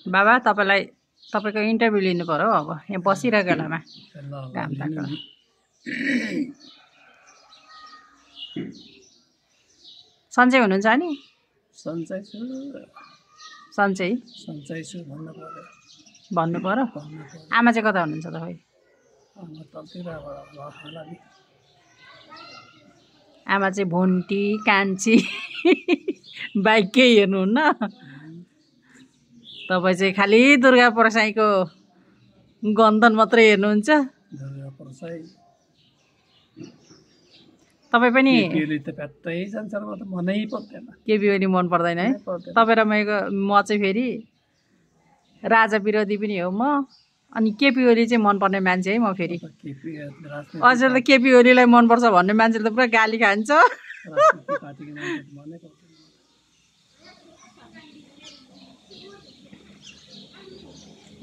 बाबा तपाईको इन्टरभ्यू लिनु पर्यो अब यहाँ बसिरहेको बेलामा काम ताको सन्चै हुनुहुन्छ नि सन्चै भन्नु पर्यो आमा चाहिँ कता हुनुहुन्छ त खै आमा चाहिँ भुन्टी कान्छी बाइकै हेर्नुहुन्न तपाईँ चाहिँ खालि दुर्गा प्रसाईको गन्धन मात्रै हेर्नुहुन्छ तपाईँ पनि केपी ओली मन पर्दैन है तपाईँ र म चाहिँ फेरि राजा विरोधी पनि हो म अनि केपी ओली चाहिँ मनपर्ने मान्छे है म फेरि अझ त केपी ओलीलाई मनपर्छ भन्ने मान्छेले त पुरा गाली खान्छ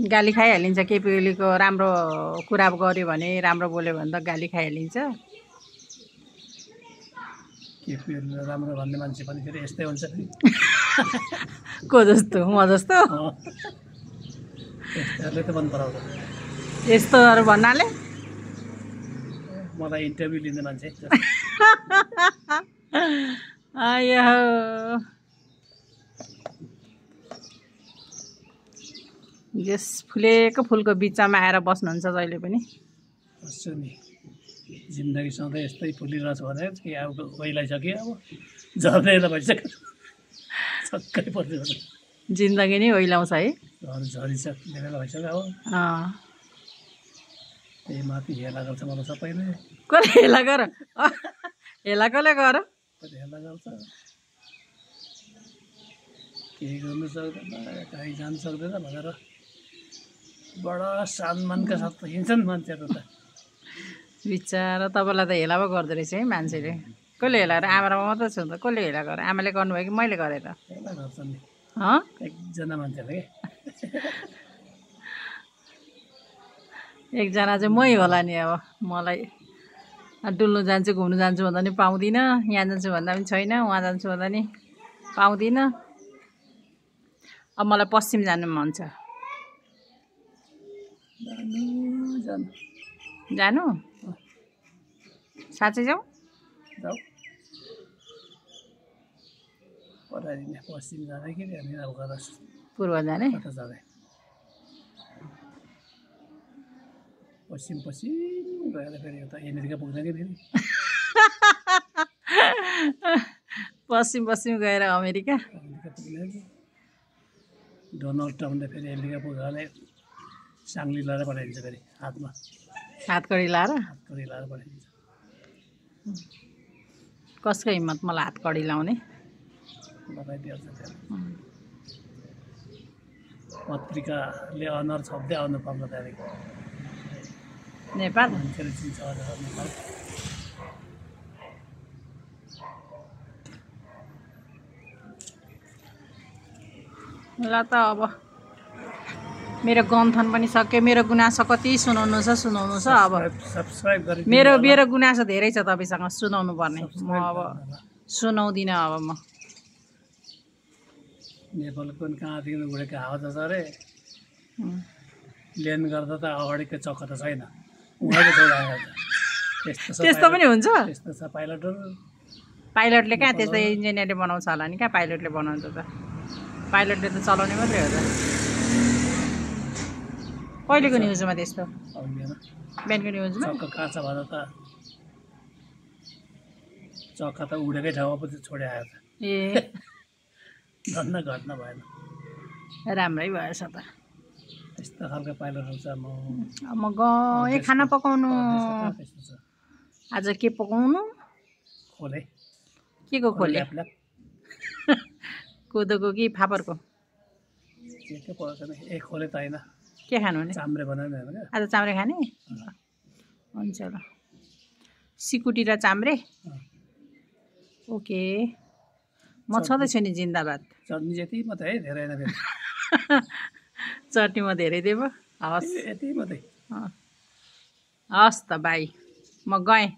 गाली खाइहालिन्छ केपी ओलीको राम्रो कुरा गर्यो भने राम्रो बोल्यो भने त गाली खाइहालिन्छ केपी ओलीलाई राम्रो भन्ने मान्छे पनि फेरि यस्तै हुन्छ नि को जस्तो म जस्तो यस्तोहरूले त मन पराउँछ यस्तोहरू भन्नाले मलाई इन्टरभ्यू लिने मान्छे आयो जस फुलेको फुलको बिचमा आएर बस्नुहुन्छ जहिले पनि बस्छु नि जिन्दगी सधैँ यस्तै फुलिरहेछ भने कि अब गइलाइसक्यो अब झर्ने त भइसक्यो छक्कै पर्छ जिन्दगी नै ओइलाउँछ है झरिसक्ने बेला भइसक्यो अब त्यही माथि हेला गर्छ मलाई सबैले कसले हेला गर हेला कसले गर हेला गर्छ केही गर्नु सक्दैन कहीँ जानु सक्दैन भनेर बडा सम्मानका साथ हिँड्छन् मान्छेहरू त बिचरा तपाईँलाई त हेला पो गर्दो रहेछ है मान्छेले कसले हेला गरेर आमामा मात्रै छु त कसले हेला गरेर आमाले गर्नुभयो कि मैले गरेँ त हेला गर्छ नि एकजना मान्छेले एकजना चाहिँ मै होला नि अब मलाई डुल्नु जान्छु घुम्नु जान्छु भन्दा नि पाउँदिनँ यहाँ जान्छु भन्दा पनि छैन उहाँ जान्छु भन्दा नि पाउँदिनँ अब मलाई पश्चिम जानु मन छ जानु साँच्चै जाउँ पश्चिम जाने कि पूर्व जाने पश्चिम गएर फेरि उता अमेरिका पुग्छ कि फेरि पश्चिम गएर अमेरिका पुग्ने डोनाल्ड ट्रम्पले फेरि अमेरिका पुग्यो भने साङ्ली लगाएर पठाइदिन्छ फेरि हातमा हातकडी लाएर पठाइदिन्छ कसको हिम्मत मलाई हातकडी लाउने लगाइदिन्छ पत्रिकाले अनुहार छप्दै आउनु पर्छ त्यहाँदेखि नेपाल मान्छेले चिन्छ नेपाल ल त अब मेरो गन्थन पनि सक्यो मेरो गुनासो कति सुनाउनु छ अब सब्सक्राइब गरि मेरो गुनासो धेरै छ तपाईँसँग सुनाउनु पर्ने म अब सुनाउँदिनँ अब म नेपालको कहाँदेखि उडेको हावा छ अरे ल्यान गर्दा त अगाडिको चक्का त छैन उहाँको त्यस्तो पनि हुन्छ त्यस्तो छ पाइलटहरू पाइलटले कहाँ त्यस्तो इन्जिनियरले बनाउँछ होला नि कहाँ पाइलटले बनाउँछ त पाइलटले त चलाउने मात्रै हो त कहिलेको न्युजमा त्यस्तो बिहानको न्युजमा चक्का कहाँ छ भन्दा त चक्का त उडेकै ठाउँमा पनि छोडे आयो त ए धन्न घटना भएन राम्रै भएछ त यस्तो खालको पाइलटहरू छ म गएँ खाना पकाउनु आज के पकाउनु खोले के को खोले कोदोको कि फापरको के पकाउँछ नि ए खोले त होइन के खानु भने चाम्रे बनाउने होइन क्या आज चाम्रे खाने हुन्छ ल सिकुटी र चाम्रे ओके म छँदैछु नि जिन्दाबाद चटनी यति मात्रै है धेरै होइन फेरि चटनीमा धेरै देव हवस् यति मात्रै हस् त बाई म गएँ